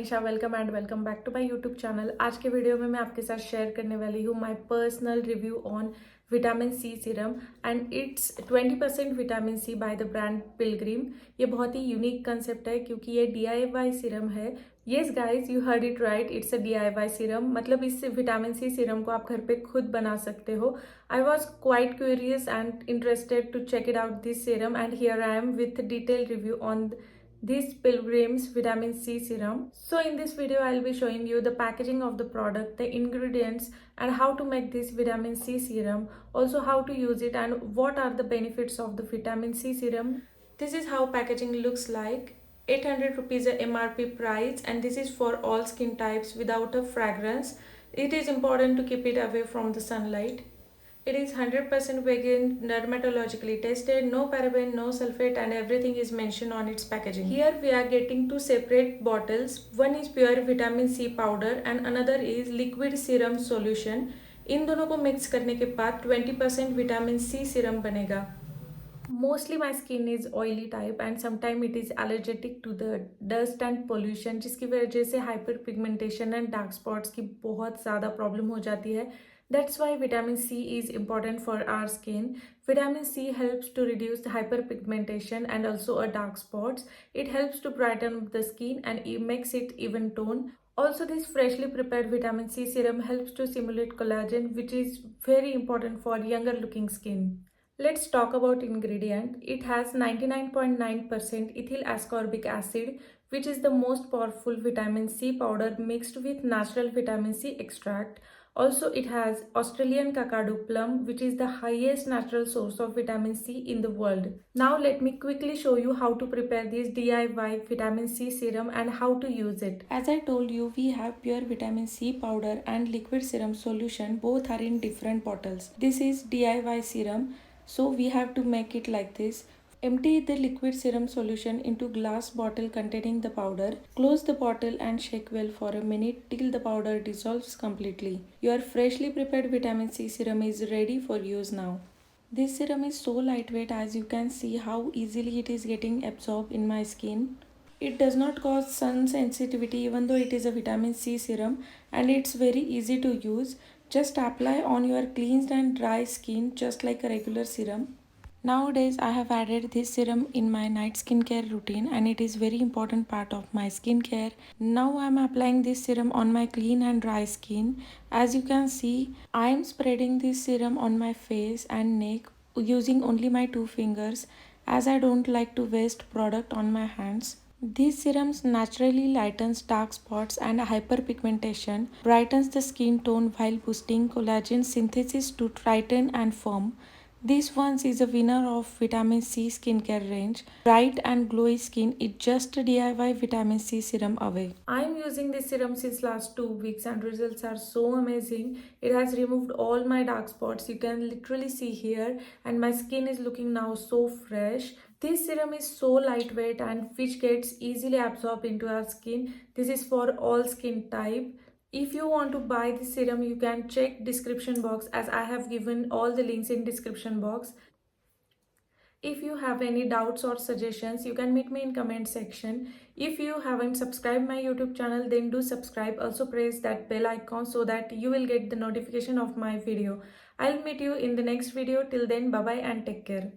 Manisha, welcome back to my YouTube channel. आज के video में मैं आपके साथ शेयर करने वाली हूँ my personal review on vitamin C serum and it's 20% vitamin C by the brand Pilgrim. ये बहुत ही यूनिक कंसेप्ट है क्योंकि ये DIY सीरम है। Yes guys, you heard it right, it's a DIY serum. मतलब इस विटामिन सी सीरम को आप घर पे खुद बना सकते हो। I was quite curious and interested to check it out this serum and here I am with detail review on this Pilgrims Vitamin C Serum. So in this video I'll be showing you the packaging of the product, the ingredients and how to make this Vitamin C Serum, also how to use it and what are the benefits of the Vitamin C Serum. This is how packaging looks like. 800 rupees a MRP price and this is for all skin types without a fragrance. It is important to keep it away from the sunlight. It is 100% vegan, dermatologically tested, no paraben, no sulfate and everything is mentioned on its packaging. Here we are getting two separate bottles. One is pure vitamin C powder and another is liquid serum solution. इन दोनों को mix करने के बाद 20% vitamin C serum बनेगा. Mostly my skin is oily type and sometimes it is allergic to the dust and pollution, जिसकी वजह से hyperpigmentation and dark spots की बहुत ज़्यादा प्रॉब्लम हो जाती है. That's why vitamin C is important for our skin. Vitamin C helps to reduce the hyperpigmentation and also a dark spots. It helps to brighten the skin and it makes it even tone. Also, this freshly prepared vitamin C serum helps to stimulate collagen, which is very important for younger looking skin. Let's talk about ingredient. It has 99.9% ethyl ascorbic acid, which is the most powerful vitamin C powder mixed with natural vitamin C extract. Also, it has Australian Kakadu plum, which is the highest natural source of vitamin C in the world. Now, let me quickly show you how to prepare this DIY vitamin C serum and how to use it. As I told you, we have pure vitamin C powder and liquid serum solution. Both are in different bottles. This is DIY serum. So we have to make it like this. Empty the liquid serum solution into glass bottle containing the powder. Close the bottle and shake well for a minute till the powder dissolves completely. Your freshly prepared vitamin C serum is ready for use now. This serum is so lightweight, as you can see how easily it is getting absorbed in my skin. It does not cause sun sensitivity even though it is a vitamin C serum, and it's very easy to use. Just apply on your cleansed and dry skin just like a regular serum. Nowadays I have added this serum in my night skincare routine and it is very important part of my skincare. Now I am applying this serum on my clean and dry skin. As you can see, I am spreading this serum on my face and neck using only my 2 fingers, as I don't like to waste product on my hands. These serums naturally lightens dark spots and hyperpigmentation, brightens the skin tone while boosting collagen synthesis to tighten and firm. This one is a winner of Vitamin C skincare range. Bright and glowy skin is just a DIY Vitamin C serum away. I am using this serum since last 2 weeks and results are so amazing. It has removed all my dark spots. You can literally see here, and my skin is looking now so fresh. This serum is so lightweight and which gets easily absorbed into our skin. This is for all skin type. If you want to buy this serum, you can check description box, as I have given all the links in description box. If you have any doubts or suggestions, you can meet me in comment section. If you haven't subscribed my YouTube channel, then do subscribe. Also press that bell icon so that you will get the notification of my video. I'll meet you in the next video. Till then, bye bye and take care.